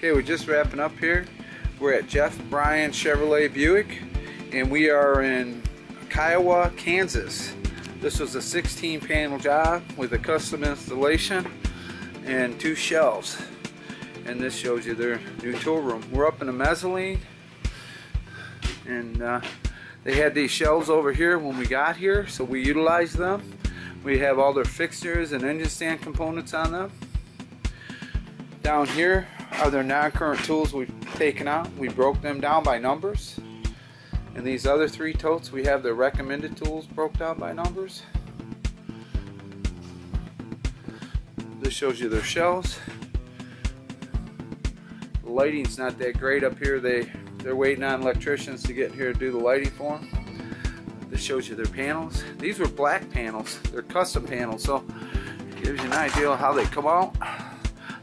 Okay, we're just wrapping up here. We're at Jeff Bryan Chevrolet Buick, and we are in Kiowa, Kansas. This was a 16 panel job with a custom installation and 2 shelves. And this shows you their new tool room. We're up in a mezzanine, and they had these shelves over here when we got here, so we utilized them. We have all their fixtures and engine stand components on them. Down here are their non-current tools we've taken out. We broke them down by numbers. And these other 3 totes, we have their recommended tools broke down by numbers. This shows you their shelves. The lighting's not that great up here. They're waiting on electricians to get in here to do the lighting for them. This shows you their panels. These were black panels. They're custom panels, so it gives you an idea of how they come out.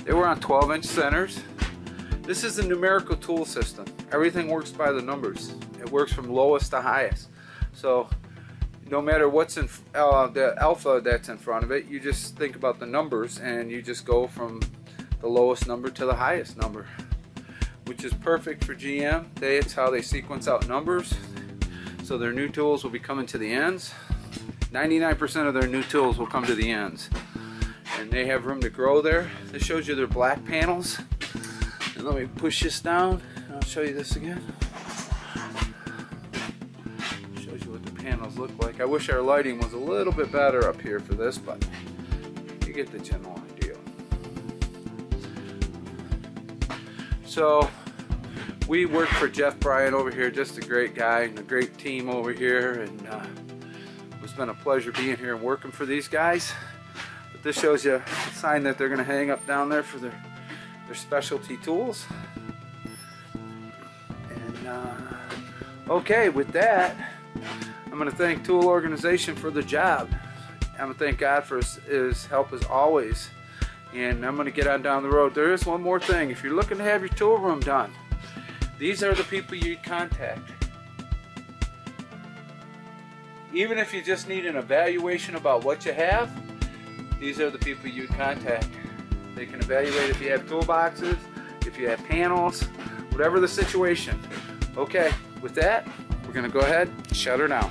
They were on 12-inch centers. This is a numerical tool system. Everything works by the numbers. It works from lowest to highest. So no matter what's in the alpha that's in front of it, you just think about the numbers and you just go from the lowest number to the highest number, which is perfect for GM. It's how they sequence out numbers. So their new tools will be coming to the ends. 99% of their new tools will come to the ends. And they have room to grow there. This shows you their black panels. And let me push this down and I'll show you this again. Shows you what the panels look like. I wish our lighting was a little bit better up here for this, but you get the general idea. So we work for Jeff Bryan over here, just a great guy and a great team over here, and it's been a pleasure being here and working for these guys. But this shows you a sign that they're going to hang up down there for their specialty tools. And okay, with that, I'm going to thank Tool Organization for the job. I'm going to thank God for his help as always. And I'm going to get on down the road. There is one more thing. If you're looking to have your tool room done, these are the people you contact. Even if you just need an evaluation about what you have, these are the people you contact. They can evaluate if you have toolboxes, if you have panels, whatever the situation. Okay, with that, we're going to go ahead and shut her down.